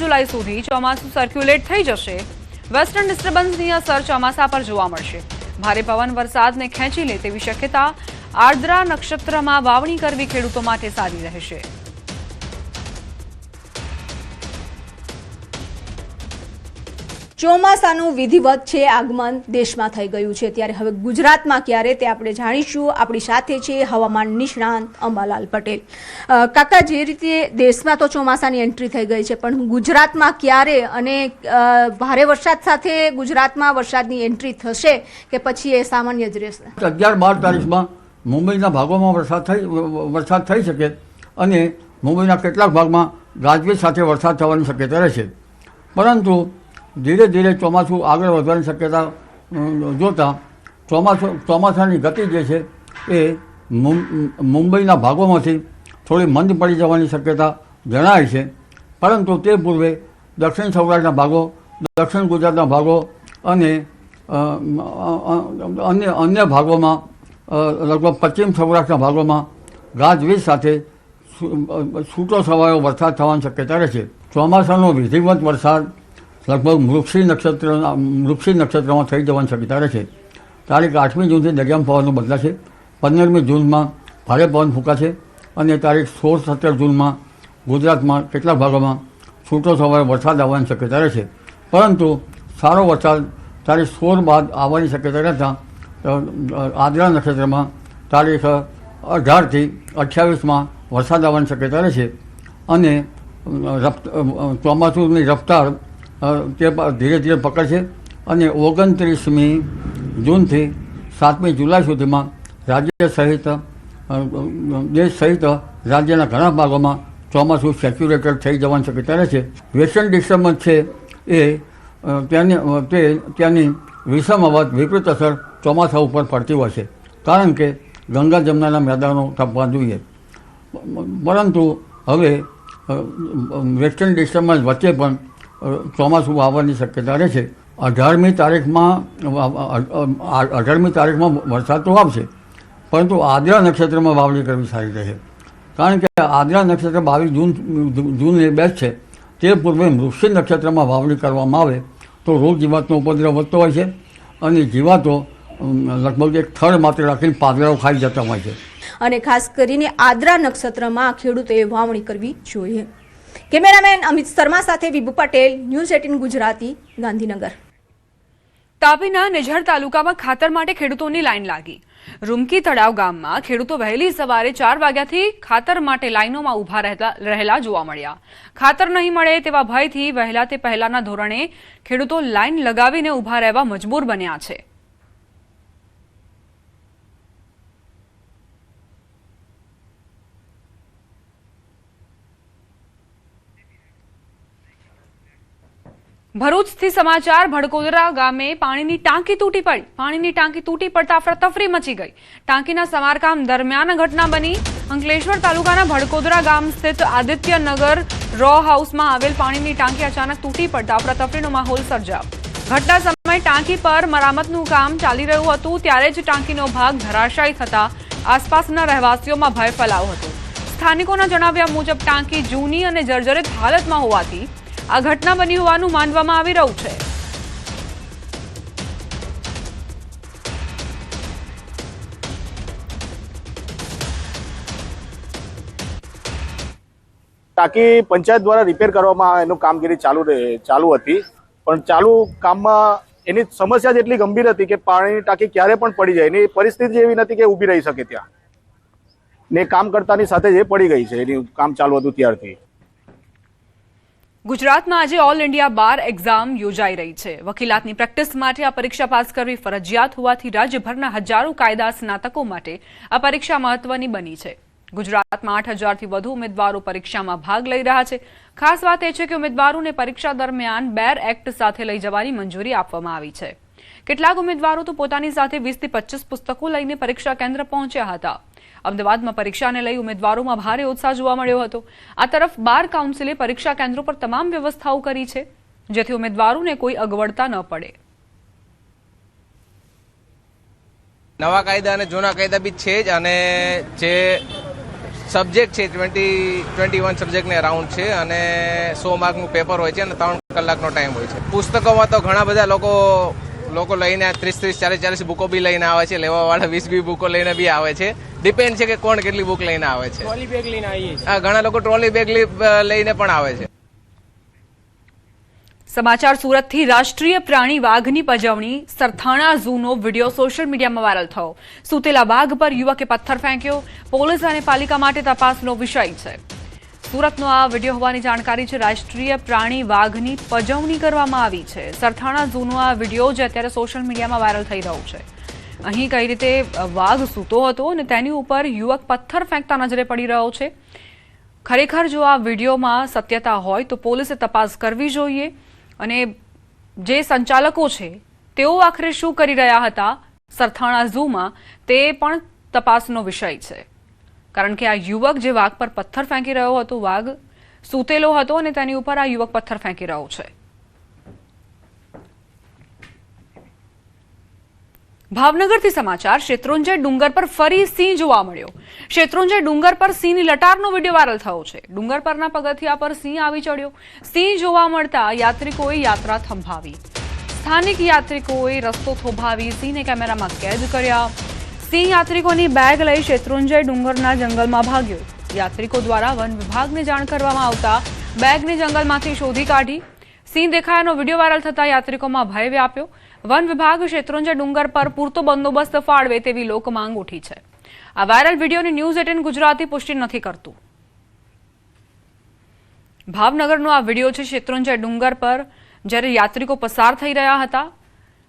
जुलाई सुधी ચોમાસું સર્ક્યુલેટ થઈ જશે। વેસ્ટર્ન ડિસ્ટર્બન્સની અસર ચોમાસા પર જોવા મળશે। ભારે પવન વરસાદને ખેંચી લે તેવી શક્યતા। આર્દ્રા નક્ષત્રમાં વાવણી કરવી ખેડૂતો માટે સારી રહેશે। ચોમાસાનું વિધિવત છે આગમન દેશમાં થઈ ગયું છે, ત્યારે હવે ગુજરાતમાં ક્યારે તે આપણે જાણીશું। આપણી સાથે છે હવામાન નિષ્ણાંત અંબાલાલ પટેલ। કાકા, જે રીતે દેશમાં તો ચોમાસાની એન્ટ્રી થઈ ગઈ છે, પણ ગુજરાતમાં ક્યારે અને ભારે વરસાદ સાથે ગુજરાતમાં વરસાદની એન્ટ્રી થશે કે પછી એ સામાન્ય જ રહેશે? 11-12 તારીખમાં મુંબઈના ભાગોમાં વરસાદ થઈ શકે અને મુંબઈના કેટલાક ભાગમાં ગાજવીજ સાથે વરસાદ થવાની શક્યતા રહેશે, પરંતુ ધીરે ધીરે ચોમાસું આગળ વધવાની શક્યતા જોતાં ચોમાસાની ગતિ જે છે એ મુંબઈના ભાગોમાંથી થોડી મંદ પડી જવાની શક્યતા જણાય છે, પરંતુ તે પૂર્વે દક્ષિણ સૌરાષ્ટ્રના ભાગો, દક્ષિણ ગુજરાતના ભાગો અને અન્ય ભાગોમાં લગભગ પશ્ચિમ સૌરાષ્ટ્રના ભાગોમાં ગાજવીજ સાથે છૂટો છવાયો વરસાદ થવાની શક્યતા રહેશે। ચોમાસાનો વિધિવત વરસાદ લગભગ મૃગશી નક્ષત્રમાં થઈ જવાની શક્યતા રહેશે। તારીખ 8મી જૂનથી દરિયામાં પવનનો બદલાશે। 15મી જૂનમાં ભારે પવન ફૂંકાશે અને તારીખ 16-17 જૂનમાં ગુજરાતમાં કેટલાક ભાગોમાં છૂટો છવાયો વરસાદ આવવાની શક્યતા રહેશે, પરંતુ સારો વરસાદ તારીખ 16 બાદ આવવાની શક્યતા રહેતા આદ્રા નક્ષત્રમાં તારીખ 18થી 28માં વરસાદ આવવાની શક્યતા રહેશે અને ચોમાસુની રફતાર તે ધીરે ધીરે પકડશે અને 29મી જૂનથી 7મી જુલાઈ સુધીમાં રાજ્ય સહિત દેશ સહિત રાજ્યના ઘણા ભાગોમાં ચોમાસું સેચ્યુરેટેડ થઈ જવાની શક્યતા રહેશે। વેસ્ટર્ન ડિસ્ટર્બન્સ છે એ ત્યાંની વિષમ અવધ વિપરીત અસર ચોમાસા ઉપર પડતી હોય છે, કારણ કે ગંગા જમનાના મેદાનો કાપવા જોઈએ, પરંતુ હવે વેસ્ટર્ન ડિસ્ટર્બન્સ વચ્ચે પણ ચોમાસું આવવાની શક્યતા રહેશે। 18મી તારીખમાં વરસાદ તો આવશે, પરંતુ આદ્રા નક્ષત્રમાં વાવણી કરવી સારી રહે, કારણ કે આદ્રા નક્ષત્ર 22 જૂન બેસ્ટ છે। તે પૂર્વે મૃગશી નક્ષત્રમાં વાવણી કરવામાં આવે તો રોગ જીવાતનો ઉપદ્રવ વધતો હોય છે અને જીવાતો લગભગ એક થડ માત્ર રાખીને પાંદડાઓ ખાઈ જતા હોય છે, અને ખાસ કરીને આદ્રા નક્ષત્રમાં ખેડૂતોએ વાવણી કરવી જોઈએ। કેમેરામેન અમિત શર્મા સાથે વિભુ પટેલ, ન્યૂઝ 18 ગુજરાતી, ગાંધીનગર। તાપીના નિઝર તાલુકામાં ખાતર માટે ખેડૂતોની લાઈન લાગી। રૂમકી તળાવ ગામમાં ખેડૂતો વહેલી સવારે 4 વાગ્યાથી ખાતર માટે લાઈનોમાં ઊભા રહેલા જોવા મળ્યા। ખાતર નહીં મળે તેવા ભયથી વહેલા તે પહેલાના ધોરણે ખેડૂતો લાઈન લગાવીને ઊભા રહેવા મજબૂર બન્યા છે। ભરૂચથી સમાચાર। ભડકોદરા ગામે પાણીની ટાંકી તૂટી પડી। પાણીની ટાંકી તૂટી પડતા અફરાતફરી મચી ગઈ। ટાંકીના સમારકામ દરમિયાન ઘટના બની। અંકલેશ્વર તાલુકાના ભડકોદરા ગામ સ્થિત આદિત્યનગર રો હાઉસમાં આવેલ પાણીની ટાંકી અચાનક તૂટી પડતા અફરાતફરીનો માહોલ સર્જાયો। ઘટના સમયે ટાંકી પર મરામતનું કામ ચાલી રહ્યું હતું, ત્યારે જ ટાંકીનો ભાગ ધરાશાયી થતા આસપાસના રહેવાસીઓમાં ભય ફેલાયો હતો। સ્થાનિકોના જણાવ્યા મુજબ ટાંકી જૂની અને જર્જરિત હાલતમાં હોવાથી આ ઘટના બની હોવાનું માનવામાં આવી રહ્યું છે। ટાંકી પંચાયત દ્વારા રિપેર કરવામાં એનું કામગીરી ચાલુ હતી, પણ ચાલુ કામમાં એની સમસ્યા જ એટલી ગંભીર હતી કે પાણીની ટાંકી ક્યારે પણ પડી જાય, એની પરિસ્થિતિ એવી નથી કે ઊભી રહી શકે ત્યાં, ને કામ કરતાની સાથે જ એ પડી ગઈ છે, એનું કામ ચાલુ હતું ત્યારથી। ગુજરાતમાં આજે ઓલ ઇન્ડિયા બાર એક્ઝામ યોજાઈ રહી છે। વકીલાતની પ્રેક્ટિસ માટે આ પરીક્ષા પાસ કરવી ફરજિયાત હોવાથી રાજ્યભરના હજારો કાયદા સ્નાતકો માટે આ પરીક્ષા મહત્વની બની છે। ગુજરાતમાં 8,000થી વધુ ઉમેદવારો પરીક્ષામાં ભાગ લઈ રહ્યા છે। ખાસ વાત એ છે કે ઉમેદવારોને પરીક્ષા દરમિયાન બેર એક્ટ સાથે લઈ જવાની મંજૂરી આપવામાં આવી છે। કેટલાક ઉમેદવારો તો પોતાની સાથે 20થી 25 પુસ્તકો લઈને પરીક્ષા કેન્દ્ર પહોંચ્યા હતા। અમદાવાદમાં પરીક્ષાને લઈ ઉમેદવારોમાં ભારે ઉત્સાહ જોવા મળ્યો હતો। આ તરફ બાર કાઉન્સિલે પરીક્ષા કેન્દ્રો પર તમામ વ્યવસ્થાઓ કરી છે, જેથી ઉમેદવારોને કોઈ અગવડતા ન પડે। નવા કાયદા અને જૂના કાયદા બી છે જ, અને જે સબ્જેક્ટ છે 21 સબ્જેક્ટને અરાઉન્ડ છે અને 100 માર્કનું પેપર હોય છે અને 3 કલાકનો ટાઈમ હોય છે. પુસ્તકોમાં તો ઘણા બધા લોકો લઈને 30, 40 બુકો બી લઈને આવે છે. લેવાવાળા 20 બુકો લઈને બી આવે છે. ડિપેન્ડ છે કે કોણ કેટલી બુક લઈને આવે છે. ટ્રોલી બેગ લઈને આવીએ છીએ. હા, ઘણા લોકો ટ્રોલી બેગ લઈને પણ આવે છે. સમાચાર સુરતથી. રાષ્ટ્રીય પ્રાણી વાઘની પજવણી સરથાણા ઝૂનો વિડીયો સોશિયલ મીડિયામાં વાયરલ થયો. સૂતેલા વાઘ પર યુવકે પથ્થર ફેંક્યો. પોલીસ અને પાલિકા માટે તપાસનો વિષય છે. સુરતનો આ વિડીયો હોવાની જાણકારી છે. રાષ્ટ્રીય પ્રાણી વાઘની પજવણી કરવામાં આવી છે. સરથાણા ઝૂનો આ વિડીયો જે અત્યારે સોશિયલ મીડિયામાં વાયરલ થઈ રહ્યો છે. અહીં કઈ રીતે વાઘ સૂતો હતો અને તેની ઉપર યુવક પથ્થર ફેંકતા નજરે પડી રહ્યો છે. ખરેખર જો આ વિડીયોમાં સત્યતા હોય તો પોલીસે તપાસ કરવી જોઈએ અને જે સંચાલકો છે તેઓ આખરે શું કરી રહ્યા હતા સરથાણા ઝૂમાં તે પણ તપાસનો વિષય છે. કારણ કે આ યુવક જે વાઘ પર પથ્થર ફેંકી રહ્યો હતો, વાઘ સૂતેલો હતો અને તેની ઉપર આ યુવક પથ્થર ફેંકી રહ્યો છે. ભાવનગરથી સમાચાર. શેત્રુંજય ડુંગર પર ફરી સિંહ જોવા મળ્યો. શેત્રુંજય ડુંગર પર સિંહની લટારનો વિડીયો વાયરલ થયો છે. ડુંગર પરના પગથિયા પર સિંહ આવી ચડ્યો. સિંહ જોવા મળતા યાત્રિકોએ યાત્રા થંભાવી. સ્થાનિક યાત્રિકોએ રસ્તો થોભાવી સિંહને કેમેરામાં કેદ કર્યા. સિંહ યાત્રિકોની બેગ લઈ શેત્રુંજય ડુંગરના જંગલમાં ભાગ્યો. યાત્રિકો દ્વારા વન વિભાગને જાણ કરવામાં આવતા બેગને જંગલમાંથી શોધી કાઢી. સિંહ દેખાયાનો વિડીયો વાયરલ થતા યાત્રિકોમાં ભય વ્યાપ્યો. વન વિભાગ શેત્રુંજય ડુંગર પર પૂરતો બંદોબસ્ત ફાળવે તેવી લોકમાંગ ઉઠી છે. આ વાયરલ વિડીયોની ન્યૂઝ 18 ગુજરાતી પુષ્ટિ નથી કરતું. ભાવનગરનો આ વિડીયો છે. શેત્રુંજય ડુંગર પર જ્યારે યાત્રિકો પસાર થઈ રહ્યા હતા,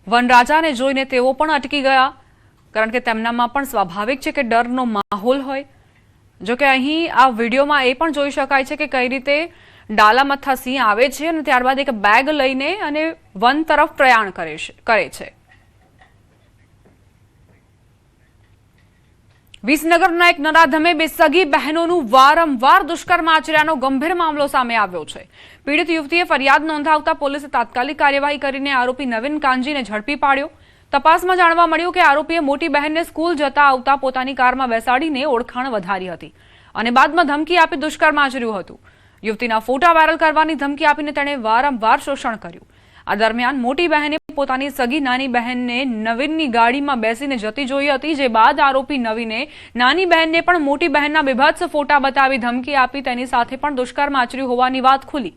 વનરાજાને જોઈને તેઓ પણ અટકી ગયા. કારણ કે તેમનામાં પણ સ્વાભાવિક છે કે ડરનો માહોલ હોય. જોકે અહીં આ વિડીયોમાં એ પણ જોઈ શકાય છે કે કઈ રીતે ડાલામથા સિંહ આવે છે અને ત્યારબાદ એક બેગ લઈને અને વન તરફ પ્રયાણ કરે છે. વિસનગરના એક નરાધમે બે સગી બહેનોનું વારંવાર દુષ્કર્મ આચર્યાનો ગંભીર મામલો સામે આવ્યો છે. પીડિત યુવતીએ ફરિયાદ નોંધાવતા પોલીસે તાત્કાલિક કાર્યવાહી કરીને આરોપી નવીન કાંજીને ઝડપી પાડ્યો. તપાસમાં જાણવા મળ્યું કે આરોપીએ મોટી બહેનને સ્કૂલ જતા આવતા પોતાની કારમાં બેસાડીને ઓળખાણ વધારી હતી અને બાદમાં ધમકી આપી દુષ્કર્મ આચર્યું હતું. યુવતીના ફોટા વાયરલ કરવાની ધમકી આપીને તેણે વારંવાર શોષણ કર્યું. આ દરમિયાન મોટી બહેને પોતાની સગી નાની બહેનને નવીનની ગાડીમાં બેસીને જતી જોઈ હતી, જે બાદ આરોપી નવીને નાની બહેનને પણ મોટી બહેનના બીભત્સ ફોટા બતાવી ધમકી આપી તેની સાથે પણ દુષ્કર્મ આચર્યું હોવાની વાત ખુલી.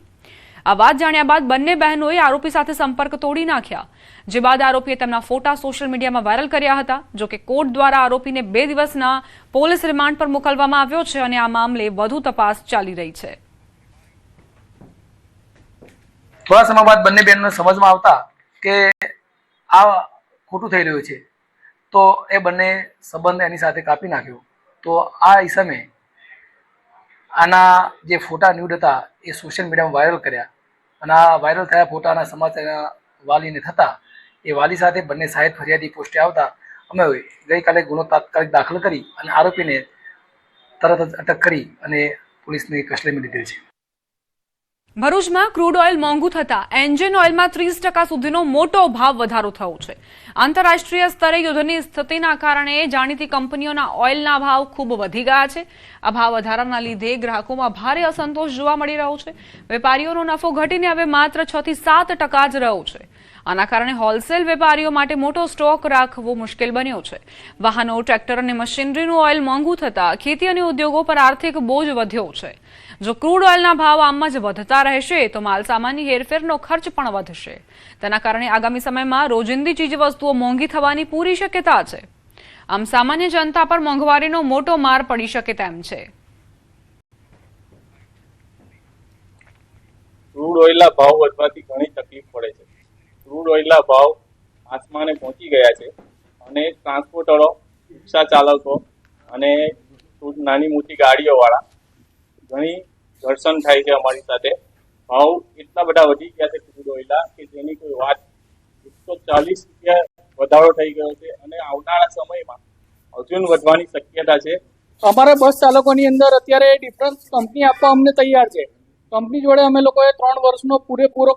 આ વાત જાણ્યા બાદ બંને બહેનોએ આરોપી સાથે સંપર્ક તોડી નાખ્યા, જે બાદ આરોપીએ તેમના ફોટા સોશિયલ મીડિયામાં વાયરલ કર્યા હતા. જોકે કોર્ટ દ્વારા આરોપીને 2 દિવસના પોલીસ રિમાન્ડ પર મોકલવામાં આવ્યો છે અને આ મામલે વધુ તપાસ ચાલી રહી છે. થોડા સમય બાદ બંને બહેનોને સમજમાં આવતા કે આ ખોટું થઈ રહ્યું છે તો એ બંને સંબંધ એની સાથે કાપી નાખ્યો. તો આ ઈસમે આના જે ફોટા ન્યૂડ હતા એ સોશિયલ મીડિયામાં વાયરલ કર્યા અને આ વાયરલ થયા ફોટાના સમાચાર વાલીને થતા એ વાલી સાથે બંને સાહેબ ફરિયાદી પોસ્ટે આવતા અમે ગઈકાલે ગુનો તાત્કાલિક દાખલ કરી અને આરોપીને તરત જ અટક કરી અને પોલીસની કસ્ટડીમાં લીધેલ છે. ભરૂચમાં ક્રૂડ ઓઇલ મોંઘું થતા એન્જિન ઓઇલમાં 30% સુધીનો મોટો ભાવ વધારો થયો છે. આંતરરાષ્ટ્રીય સ્તરે યુદ્ધની સ્થિતિના કારણે જાણીતી કંપનીઓના ઓઇલના ભાવ ખૂબ વધી ગયા છે. આ ભાવ વધારાના લીધે ગ્રાહકોમાં ભારે અસંતોષ જોવા મળી રહ્યો છે. વેપારીઓનો નફો ઘટીને હવે માત્ર 6 થી 7% જ રહ્યો છે. આના કારણે હોલસેલ વેપારીઓ માટે મોટો સ્ટોક રાખવો મુશ્કેલ બન્યો છે. વાહનો, ટ્રેક્ટર અને મશીનરીનું ઓઇલ મોંઘું થતા ખેતી અને ઉદ્યોગો પર આર્થિક બોજ વધ્યો છે. જો ક્રૂડ ઓઇલના ભાવ આમ જ વધતા રહેશે તો માલસામાનની હેરફેરનો ખર્ચ પણ વધશે. તેના કારણે આગામી સમયમાં રોજિંદી ચીજવસ્તુઓ મોંઘી થવાની પૂરી શક્યતા છે. આમ સામાન્ય જનતા પર મોંઘવારીનો મોટો માર પડી શકે તેમ છે. ક્રૂડ ઓઇલના ભાવ વધવાથી ઘણી તકલીફ પડે છે. ક્રૂડ ઓઇલના ભાવ આસમાને પહોંચી ગયા છે અને ટ્રાન્સપોર્ટરો, રિક્ષા ચાલકો અને નાની મોટી ગાડીઓવાળા ઘણી ઘર્ષણ થાય છે. અમારી સાથે ભાવ એટલા બધા વધી ગયા છે ક્રૂડ ઓઇલના કે જેની કોઈ વાત 140 રૂપિયા વધારો થઈ ગયો છે અને આવનારા સમયમાં હજુ વધવાની શક્યતા છે. અમારા બસ ચાલકોની અંદર અત્યારે ડિફરન્સ કંપની આપવા અમને તૈયાર છે. કંપની જોડે અમે લોકોએ 3 વર્ષનો પૂરેપૂરો